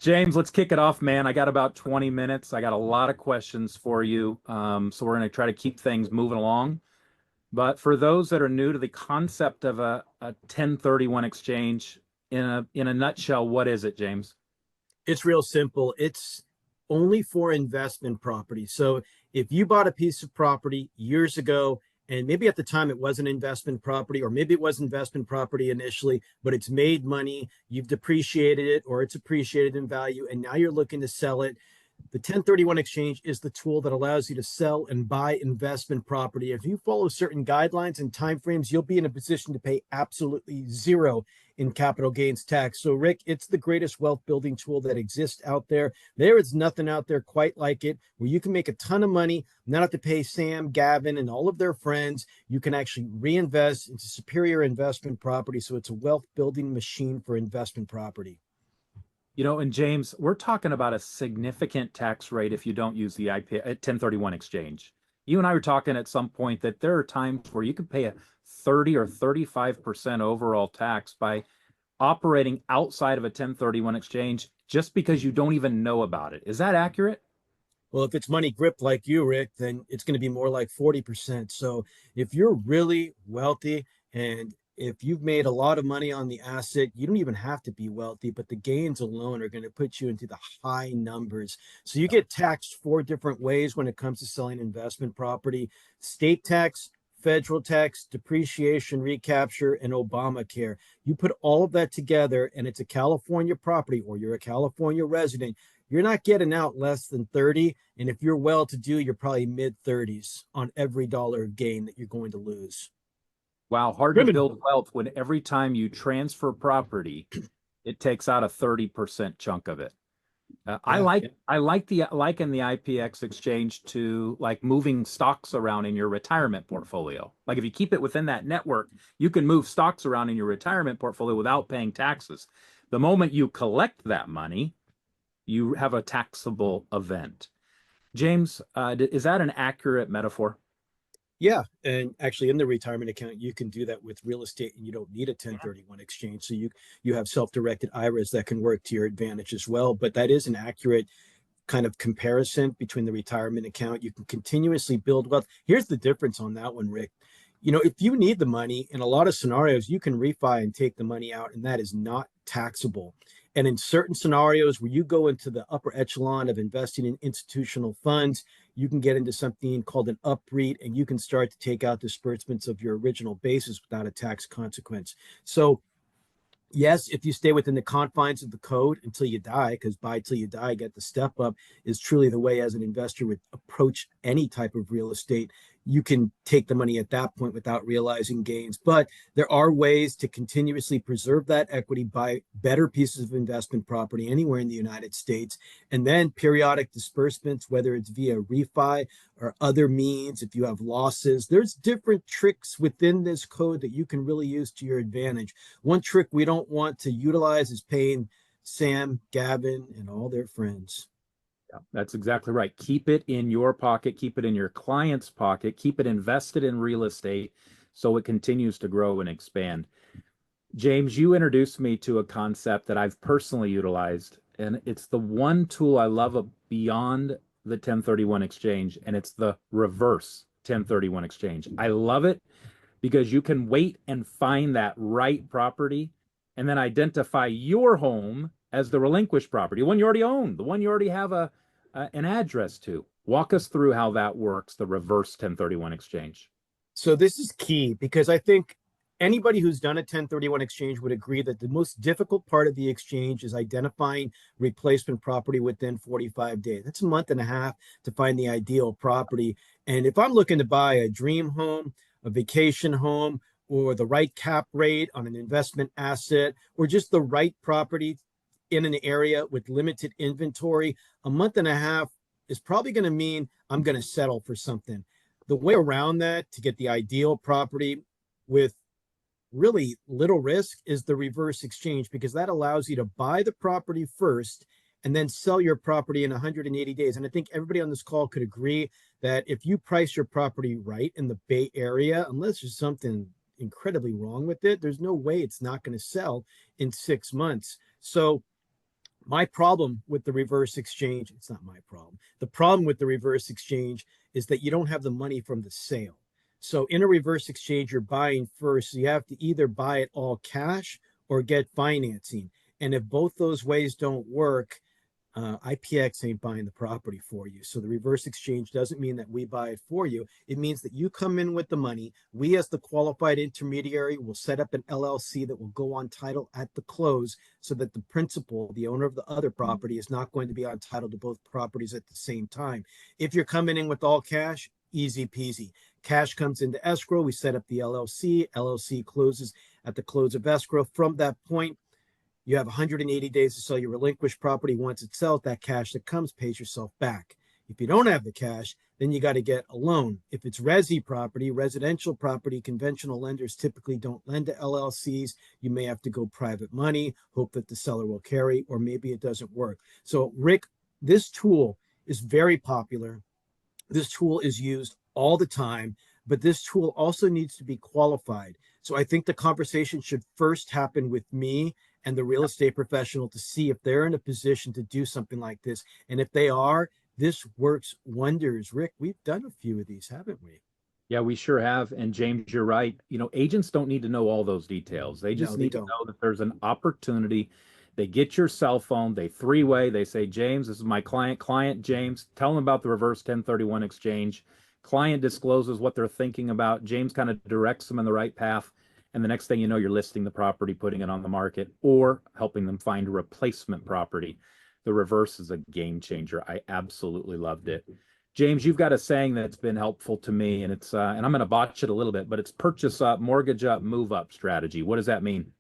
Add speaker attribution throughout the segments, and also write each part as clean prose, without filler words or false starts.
Speaker 1: James, let's kick it off, man. I got about 20 minutes. I got a lot of questions for you. So we're going to try to keep things moving along. But for those that are new to the concept of a 1031 exchange, in a nutshell, what is it, James?
Speaker 2: It's real simple. It's only for investment property. So if you bought a piece of property years ago, and maybe at the time it wasn't investment property, or maybe it was investment property initially, but it's made money, you've depreciated it, or it's appreciated in value, and now you're looking to sell it. The 1031 exchange is the tool that allows you to sell and buy investment property. If you follow certain guidelines and timeframes, you'll be in a position to pay absolutely zero in capital gains tax. So, Rick, it's the greatest wealth building tool that exists out there. There is nothing out there quite like it, where you can make a ton of money, not have to pay Sam, Gavin, and all of their friends. You can actually reinvest into superior investment property. So it's a wealth building machine for investment property.
Speaker 1: And James, we're talking about a significant tax rate if you don't use the IP 1031 exchange. You and I were talking at some point that there are times where you could pay a 30 or 35% overall tax by operating outside of a 1031 exchange just because you don't even know about it. Is that accurate?
Speaker 2: Well, if it's money gripped like you, Rick, then it's going to be more like 40%. So if you're really wealthy and if you've made a lot of money on the asset, you don't even have to be wealthy, but the gains alone are going to put you into the high numbers. So you get taxed four different ways when it comes to selling investment property: state tax, federal tax, depreciation, recapture, and Obamacare. You put all of that together and it's a California property, or you're a California resident, you're not getting out less than 30. And if you're well to do, you're probably mid 30s on every dollar of gain that you're going to lose.
Speaker 1: Wow, hard to
Speaker 2: Criminal.
Speaker 1: build wealth when every time you transfer property, it takes out a 30% chunk of it. I
Speaker 2: Yeah.
Speaker 1: like I like the liken the IPX exchange to like moving stocks around in your retirement portfolio. Like if you keep it within that network, you can move stocks around in your retirement portfolio without paying taxes. The moment you collect that money, you have a taxable event. James, is that an accurate metaphor?
Speaker 2: Yeah. And actually in the retirement account, you can do that with real estate and you don't need a 1031 exchange. So you have self-directed IRAs that can work to your advantage as well. But that is an accurate kind of comparison between the retirement account. You can continuously build wealth. Here's the difference on that one, Rick. If you need the money, in a lot of scenarios, you can refi and take the money out, and that is not taxable. And in certain scenarios where you go into the upper echelon of investing in institutional funds, you can get into something called an UPREIT, and you can start to take out disbursements of your original basis without a tax consequence. So yes, if you stay within the confines of the code until you die, because buy till you die, get the step up is truly the way as an investor would approach any type of real estate. You can take the money at that point without realizing gains. But there are ways to continuously preserve that equity, buy better pieces of investment property anywhere in the United States, and then periodic disbursements, whether it's via refi or other means. If you have losses, there's different tricks within this code that you can really use to your advantage. One trick we don't want to utilize is paying Sam, Gavin, and all their friends.
Speaker 1: Yeah, that's exactly right. Keep it in your pocket, keep it in your client's pocket, keep it invested in real estate so it continues to grow and expand. James, you introduced me to a concept that I've personally utilized, and it's the one tool I love beyond the 1031 exchange, and it's the reverse 1031 exchange. I love it because you can wait and find that right property and then identify your home as the relinquished property, the one you already own, the one you already have an address to. Walk us through how that works, the reverse 1031 exchange.
Speaker 2: So this is key because I think anybody who's done a 1031 exchange would agree that the most difficult part of the exchange is identifying replacement property within 45 days. That's a month and a half to find the ideal property. And if I'm looking to buy a dream home, a vacation home, or the right cap rate on an investment asset, or just the right property in an area with limited inventory, a month and a half is probably going to mean I'm going to settle for something. The way around that to get the ideal property with really little risk is the reverse exchange, because that allows you to buy the property first and then sell your property in 180 days. And I think everybody on this call could agree that if you price your property right in the Bay Area, unless there's something incredibly wrong with it, there's no way it's not going to sell in 6 months. So My problem with the reverse exchange, it's not my problem. The problem with the reverse exchange is that you don't have the money from the sale. So in a reverse exchange, you're buying first. So you have to either buy it all cash or get financing. And if both those ways don't work, IPX ain't buying the property for you. So the reverse exchange doesn't mean that we buy it for you. It means that you come in with the money. We, as the qualified intermediary, will set up an LLC that will go on title at the close so that the principal, the owner of the other property, is not going to be on title to both properties at the same time. If you're coming in with all cash, easy peasy. Cash comes into escrow. We set up the LLC. LLC closes at the close of escrow. From that point, you have 180 days to sell your relinquished property. Once it sells, that cash that comes pays yourself back. If you don't have the cash, then you got to get a loan. If it's resi property, residential property, conventional lenders typically don't lend to LLCs. You may have to go private money, hope that the seller will carry, or maybe it doesn't work. So, Rick, this tool is very popular. This tool is used all the time, but this tool also needs to be qualified. So I think the conversation should first happen with me and the real estate professional to see if they're in a position to do something like this. And if they are, this works wonders. Rick, we've done a few of these, haven't we?
Speaker 1: Yeah, we sure have. And James, you're right. Agents don't need to know all those details. They
Speaker 2: No,
Speaker 1: just
Speaker 2: they
Speaker 1: need to
Speaker 2: don't.
Speaker 1: know that there's an opportunity. They get your cell phone, they three-way, they say, James, this is my client James. Tell them about the reverse 1031 exchange. Client discloses what they're thinking about. James kind of directs them in the right path. And the next thing you know, you're listing the property, putting it on the market, or helping them find a replacement property. The reverse is a game changer. I absolutely loved it. James, you've got a saying that's been helpful to me, and and I'm going to botch it a little bit, but it's purchase up, mortgage up, move up strategy. What does that mean?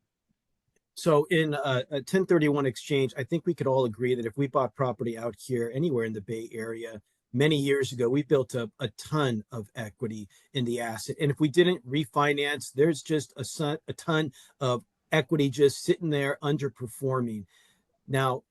Speaker 2: So in a 1031 exchange, I think we could all agree that if we bought property out here anywhere in the Bay Area many years ago, we built up a ton of equity in the asset. And if we didn't refinance, there's just a ton of equity just sitting there underperforming. Now,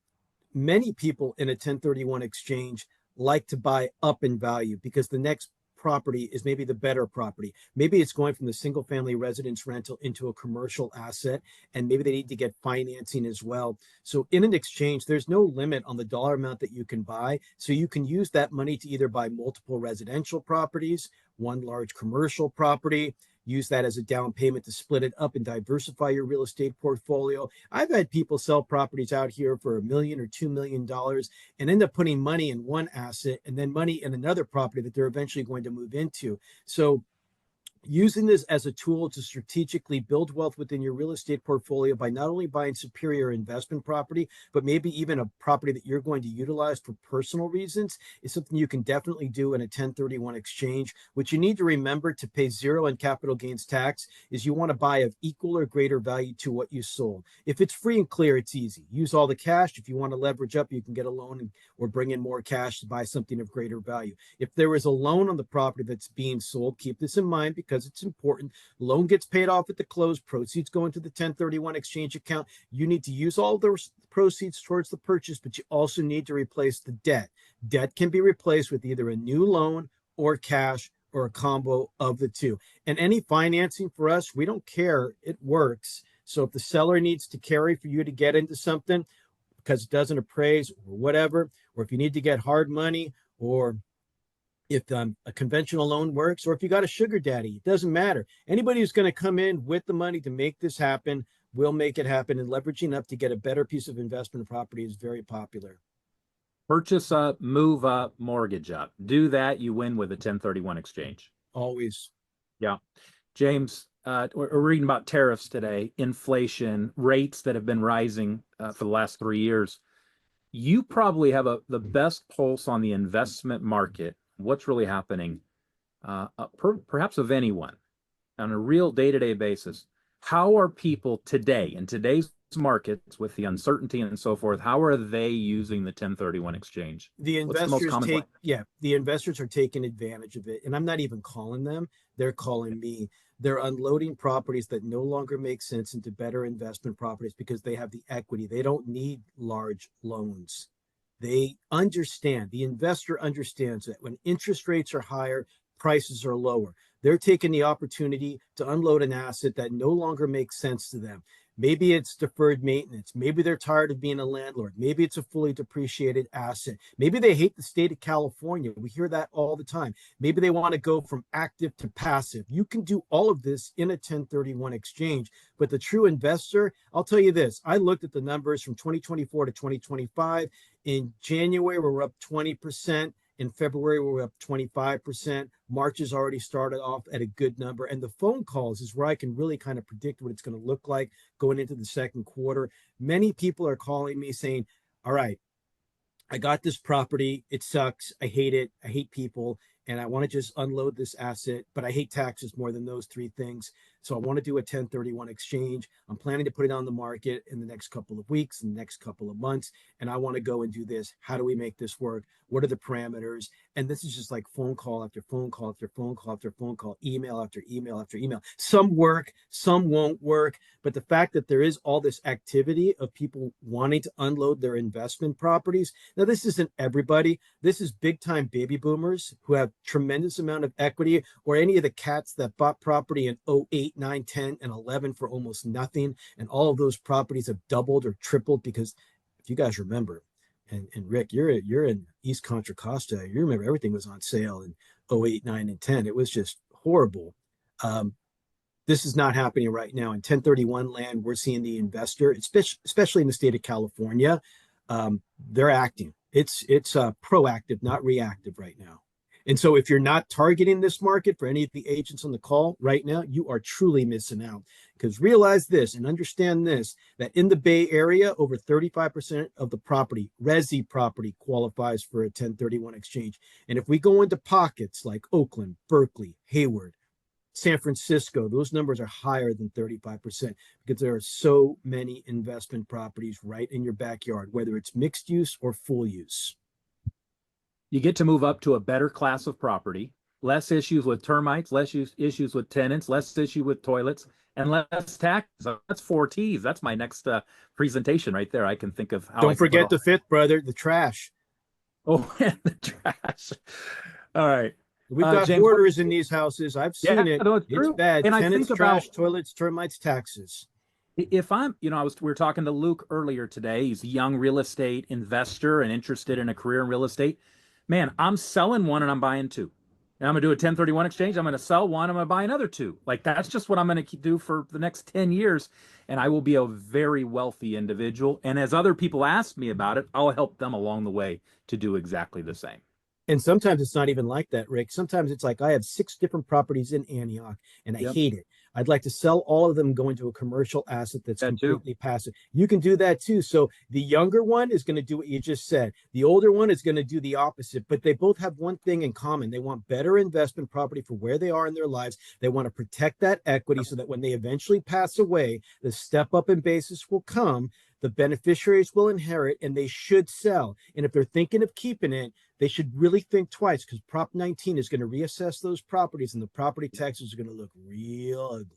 Speaker 2: many people in a 1031 exchange like to buy up in value because the next property is maybe the better property. Maybe it's going from the single family residence rental into a commercial asset, and maybe they need to get financing as well. So in an exchange, there's no limit on the dollar amount that you can buy. So you can use that money to either buy multiple residential properties, one large commercial property, use that as a down payment to split it up and diversify your real estate portfolio. I've had people sell properties out here for $1 million or $2 million and end up putting money in one asset and then money in another property that they're eventually going to move into. So using this as a tool to strategically build wealth within your real estate portfolio by not only buying superior investment property, but maybe even a property that you're going to utilize for personal reasons is something you can definitely do in a 1031 exchange. What you need to remember to pay zero in capital gains tax is you want to buy of equal or greater value to what you sold. If it's free and clear, it's easy. Use all the cash. If you want to leverage up, you can get a loan or bring in more cash to buy something of greater value. If there is a loan on the property that's being sold, keep this in mind because it's important. Loan gets paid off at the close, proceeds go into the 1031 exchange account. You need to use all the proceeds towards the purchase, but you also need to replace the debt. Debt can be replaced with either a new loan or cash or a combo of the two. And any financing for us, we don't care. It works. So if the seller needs to carry for you to get into something because it doesn't appraise or whatever, or if you need to get hard money, or if a conventional loan works, or if you got a sugar daddy, it doesn't matter. Anybody who's going to come in with the money to make this happen will make it happen. And leveraging up to get a better piece of investment property is very popular.
Speaker 1: Purchase up, move up, mortgage up. Do that, you win with a 1031 exchange.
Speaker 2: Always.
Speaker 1: Yeah. James, we're reading about tariffs today, inflation, rates that have been rising for the last 3 years. You probably have the best pulse on the investment market, what's really happening, perhaps of anyone on a real day-to-day basis. How are people today in today's markets with the uncertainty and so forth? How are they using the 1031 exchange?
Speaker 2: The
Speaker 1: What's the most
Speaker 2: investors
Speaker 1: common way?
Speaker 2: the investors are taking advantage of it. And I'm not even calling them, they're calling me. They're unloading properties that no longer make sense into better investment properties because they have the equity. They don't need large loans. They understand, the investor understands that when interest rates are higher, prices are lower. They're taking the opportunity to unload an asset that no longer makes sense to them. Maybe it's deferred maintenance. Maybe they're tired of being a landlord. Maybe it's a fully depreciated asset. Maybe they hate the state of California. We hear that all the time. Maybe they want to go from active to passive. You can do all of this in a 1031 exchange. But the true investor, I'll tell you this, I looked at the numbers from 2024 to 2025. In January, we're up 20%. In February, we're up 25%. March has already started off at a good number. And the phone calls is where I can really kind of predict what it's going to look like going into the second quarter. Many people are calling me saying, all right, I got this property. It sucks. I hate it. I hate people. And I want to just unload this asset, but I hate taxes more than those three things. So I want to do a 1031 exchange. I'm planning to put it on the market in the next couple of weeks, in the next couple of months. And I want to go and do this. How do we make this work? What are the parameters? And this is just like phone call after phone call after phone call after phone call, email after email after email. Some work, some won't work. But the fact that there is all this activity of people wanting to unload their investment properties. Now, this isn't everybody. This is big time baby boomers who have tremendous amount of equity, or any of the cats that bought property in 08, 9, 10, and 11 for almost nothing. And all of those properties have doubled or tripled because if you guys remember, and Rick, you're in East Contra Costa. You remember everything was on sale in 08, 9, and 10. It was just horrible. This is not happening right now. In 1031 land, we're seeing the investor, especially in the state of California, they're acting. It's proactive, not reactive right now. And so if you're not targeting this market, for any of the agents on the call right now, you are truly missing out. Because realize this and understand this, that in the Bay Area, over 35% of the property, resi property, qualifies for a 1031 exchange. And if we go into pockets like Oakland, Berkeley, Hayward, San Francisco, those numbers are higher than 35% because there are so many investment properties right in your backyard, whether it's mixed use or full use.
Speaker 1: You get to move up to a better class of property, less issues with termites, less issues with tenants, less issue with toilets, and less taxes. That's 4 T's. That's my next presentation right there. I can think of how.
Speaker 2: Don't forget the fifth, brother, the trash.
Speaker 1: Oh, and the trash. All right.
Speaker 2: We've got
Speaker 1: James,
Speaker 2: hoarders in these houses. I've seen it.
Speaker 1: no, it's
Speaker 2: It's bad.
Speaker 1: And
Speaker 2: Tenants, trash, toilets, termites, taxes.
Speaker 1: If I'm, we were talking to Luke earlier today. He's a young real estate investor and interested in a career in real estate. Man, I'm selling one and I'm buying two. And I'm going to do a 1031 exchange. I'm going to sell one. I'm going to buy another two. Like, that's just what I'm going to do for the next 10 years. And I will be a very wealthy individual. And as other people ask me about it, I'll help them along the way to do exactly the same.
Speaker 2: And sometimes it's not even like that, Rick. Sometimes it's like I have 6 different properties in Antioch and I hate it. I'd like to sell all of them and go into a commercial asset that's completely passive. You can do that too. So the younger one is going to do what you just said. The older one is going to do the opposite, but they both have one thing in common. They want better investment property for where they are in their lives. They want to protect that equity so that when they eventually pass away, the step up in basis will come, the beneficiaries will inherit, and they should sell. And if they're thinking of keeping it, they should really think twice, because Prop 19 is going to reassess those properties and the property taxes are going to look real ugly.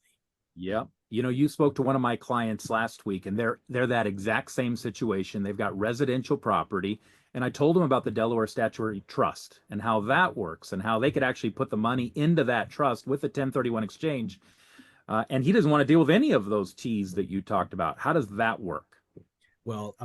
Speaker 1: Yeah. You spoke to one of my clients last week, and they're that exact same situation. They've got residential property, and I told them about the Delaware Statutory Trust and how that works and how they could actually put the money into that trust with a 1031 exchange. And he doesn't want to deal with any of those T's that you talked about. How does that work?
Speaker 2: Well,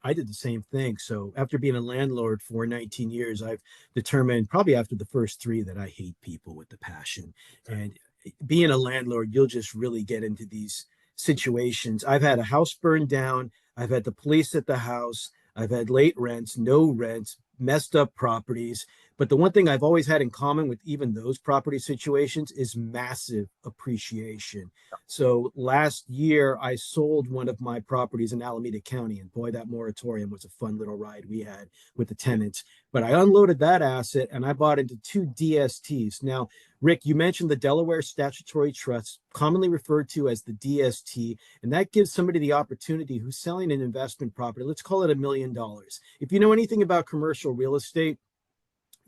Speaker 2: I did the same thing. So after being a landlord for 19 years, I've determined probably after the first 3 that I hate people with the passion. And being a landlord, you'll just really get into these situations. I've had a house burned down. I've had the police at the house. I've had late rents, no rents, messed up properties. But the one thing I've always had in common with even those property situations is massive appreciation. So last year, I sold one of my properties in Alameda County, and boy, that moratorium was a fun little ride we had with the tenants. But I unloaded that asset and I bought into 2 DSTs. Now, Rick, you mentioned the Delaware Statutory Trust, commonly referred to as the DST, and that gives somebody the opportunity who's selling an investment property. Let's call it $1 million. If you know anything about commercial real estate,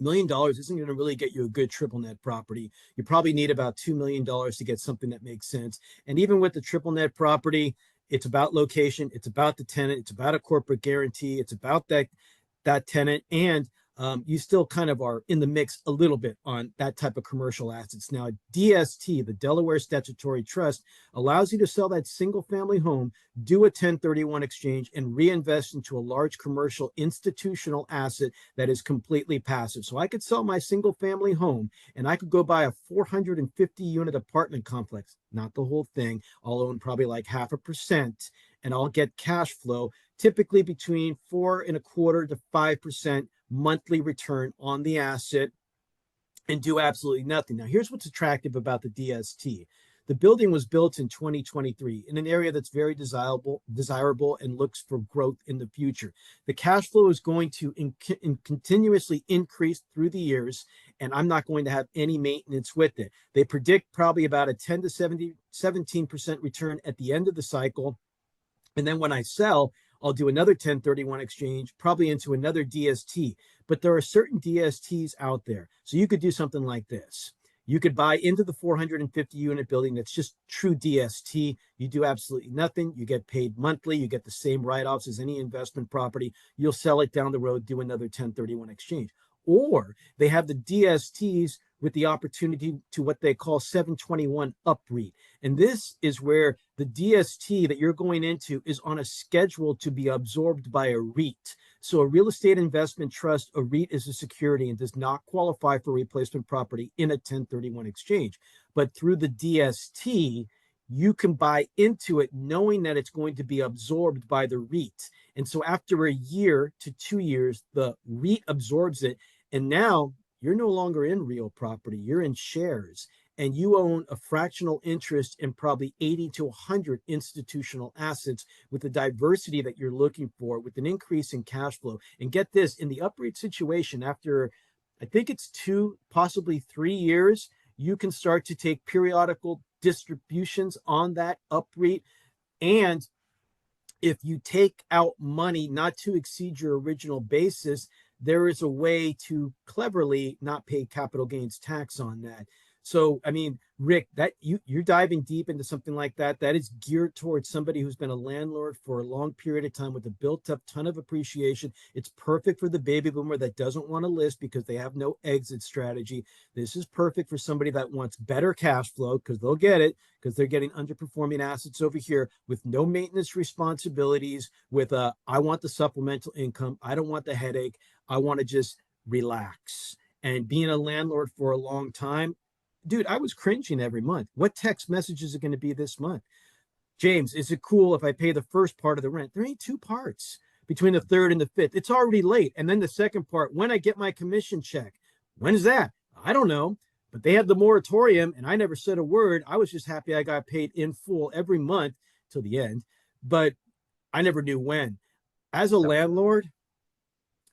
Speaker 2: $1 million isn't going to really get you a good triple net property. You probably need about $2 million to get something that makes sense. And even with the triple net property, it's about location, it's about the tenant, it's about a corporate guarantee, it's about that tenant. And you still kind of are in the mix a little bit on that type of commercial assets. Now, DST, the Delaware Statutory Trust, allows you to sell that single family home, do a 1031 exchange, and reinvest into a large commercial institutional asset that is completely passive. So I could sell my single family home and I could go buy a 450 unit apartment complex, not the whole thing. I'll own probably like 0.5%, and I'll get cash flow, typically between 4.25% to 5% monthly return on the asset, and do absolutely nothing. Now, here's what's attractive about the DST. The building was built in 2023 in an area that's very desirable and looks for growth in the future. The cash flow is going to continuously increase through the years, and I'm not going to have any maintenance with it. They predict probably about a 10 to 17% return at the end of the cycle. And then when I sell, I'll do another 1031 exchange, probably into another DST. But there are certain DSTs out there. So you could do something like this. You could buy into the 450 unit building that's just true DST. You do absolutely nothing. You get paid monthly. You get the same write-offs as any investment property. You'll sell it down the road, do another 1031 exchange. Or they have the DSTs with the opportunity to what they call 721 UPREIT. And this is where the DST that you're going into is on a schedule to be absorbed by a REIT. So a real estate investment trust, a REIT, is a security and does not qualify for replacement property in a 1031 exchange. But through the DST, you can buy into it knowing that it's going to be absorbed by the REIT. And so after a year to 2 years, the REIT absorbs it. And now you're no longer in real property, you're in shares, and you own a fractional interest in probably 80 to 100 institutional assets with the diversity that you're looking for, with an increase in cash flow. And get this, in the UPREIT situation, after I think it's 2, possibly 3 years, you can start to take periodical distributions on that UPREIT. And if you take out money not to exceed your original basis, there is a way to cleverly not pay capital gains tax on that. So, I mean, Rick, that you're diving deep into something like that. That is geared towards somebody who's been a landlord for a long period of time with a built-up ton of appreciation. It's perfect for the baby boomer that doesn't want to list because they have no exit strategy. This is perfect for somebody that wants better cash flow, because they'll get it, because they're getting underperforming assets over here with no maintenance responsibilities, with I want the supplemental income. I don't want the headache. I want to just relax. And being a landlord for a long time, dude, I was cringing every month. What text messages are going to be this month? James, is it cool if I pay the first part of the rent? There ain't 2 parts between the third and the fifth. It's already late. And then the second part, when I get my commission check. When's that? I don't know. But they had the moratorium and I never said a word. I was just happy I got paid in full every month till the end. But I never knew when. As a landlord,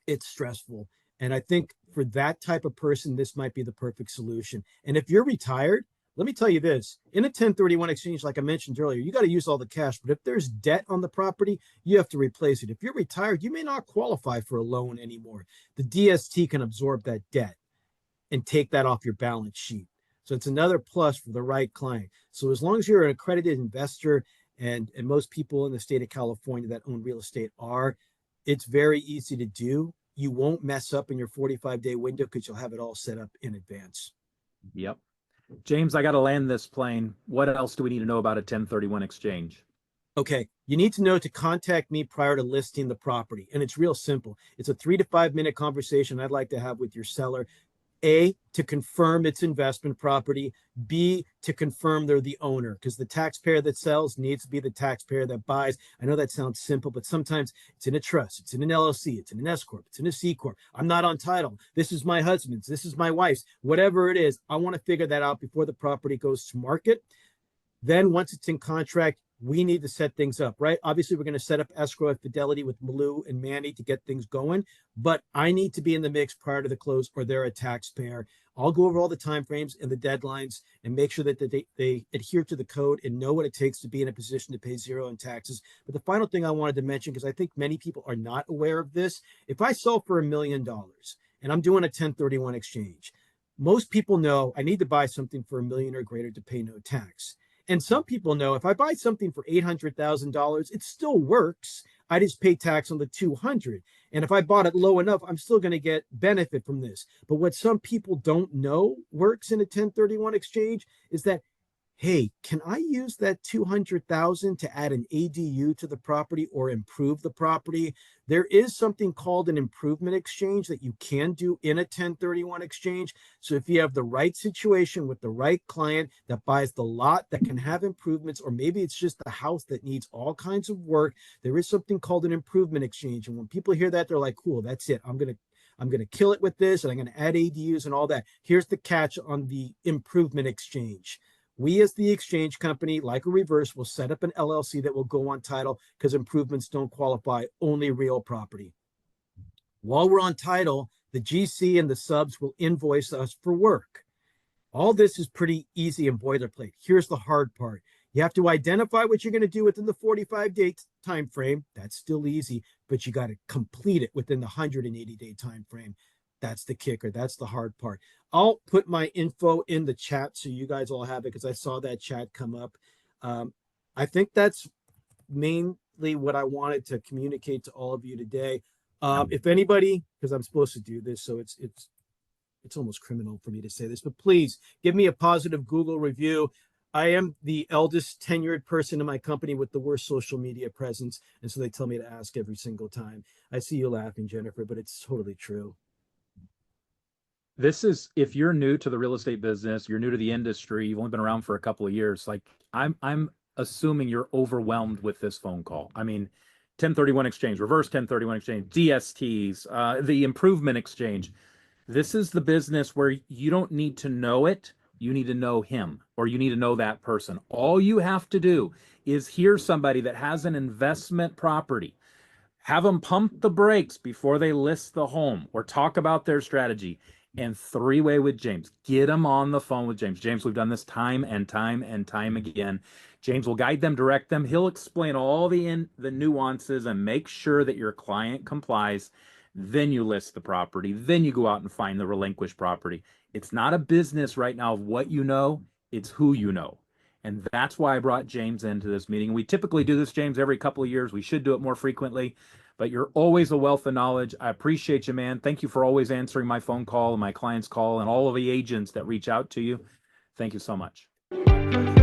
Speaker 2: it's stressful. And I think for that type of person, this might be the perfect solution. And if you're retired, let me tell you this, in a 1031 exchange, like I mentioned earlier, you got to use all the cash. But if there's debt on the property, you have to replace it. If you're retired, you may not qualify for a loan anymore. The DST can absorb that debt and take that off your balance sheet. So it's another plus for the right client. So as long as you're an accredited investor, and most people in the state of California that own real estate are, it's very easy to do. You won't mess up in your 45-day window because you'll have it all set up in advance.
Speaker 1: Yep. James, I got to land this plane. What else do we need to know about a 1031 exchange?
Speaker 2: Okay, you need to know to contact me prior to listing the property. And it's real simple. It's a 3 to 5 minute conversation I'd like to have with your seller. A, to confirm it's investment property. B, to confirm they're the owner, because the taxpayer that sells needs to be the taxpayer that buys. I know that sounds simple, but sometimes it's in a trust, it's in an LLC, it's in an S Corp, it's in a C Corp. I'm not on title. This is my husband's, this is my wife's, whatever it is. I want to figure that out before the property goes to market. Then once it's in contract, we need to set things up, right? Obviously, we're going to set up escrow at Fidelity with Malou and Manny to get things going, but I need to be in the mix prior to the close, or they're a taxpayer. I'll go over all the timeframes and the deadlines and make sure that they adhere to the code and know what it takes to be in a position to pay zero in taxes. But the final thing I wanted to mention, because I think many people are not aware of this, if I sell for $1 million and I'm doing a 1031 exchange, most people know I need to buy something for $1 million or greater to pay no tax. And some people know if I buy something for $800,000, it still works. I just pay tax on the 200. And if I bought it low enough, I'm still going to get benefit from this. But what some people don't know works in a 1031 exchange is that, hey, can I use that 200,000 to add an ADU to the property or improve the property? There is something called an improvement exchange that you can do in a 1031 exchange. So if you have the right situation with the right client that buys the lot that can have improvements, or maybe it's just the house that needs all kinds of work, there is something called an improvement exchange. And when people hear that, they're like, cool, that's it. I'm going to kill it with this and I'm going to add ADUs and all that. Here's the catch on the improvement exchange. We, as the exchange company, like a reverse, will set up an LLC that will go on title because improvements don't qualify, only real property. While we're on title, the GC and the subs will invoice us for work. All this is pretty easy and boilerplate. Here's the hard part. You have to identify what you're going to do within the 45-day time frame. That's still easy, but you got to complete it within the 180-day time frame. That's the kicker. That's the hard part. I'll put my info in the chat so you guys all have it because I saw that chat come up. I think that's mainly what I wanted to communicate to all of you today. If anybody, because I'm supposed to do this, so it's almost criminal for me to say this, but please give me a positive Google review. I am the eldest tenured person in my company with the worst social media presence, and so they tell me to ask every single time. I see you laughing, Jennifer, but it's totally true.
Speaker 1: This is, if you're new to the real estate business, you're new to the industry, you've only been around for a couple of years, like I'm assuming you're overwhelmed with this phone call. I mean, 1031 exchange, reverse 1031 exchange, DSTs, the improvement exchange. This is the business where you don't need to know it. You need to know him, or you need to know that person. All you have to do is hear somebody that has an investment property, have them pump the brakes before they list the home or talk about their strategy, and three-way with James. Get them on the phone with James. James, we've done this time and time and time again. James will guide them, direct them. He'll explain all the nuances and make sure that your client complies. Then you list the property. Then you go out and find the relinquished property. It's not a business right now of what you know, it's who you know. And that's why I brought James into this meeting. We typically do this, James, every couple of years. We should do it more frequently, but you're always a wealth of knowledge. I appreciate you, man. Thank you for always answering my phone call and my client's call and all of the agents that reach out to you. Thank you so much.
Speaker 2: My pleasure.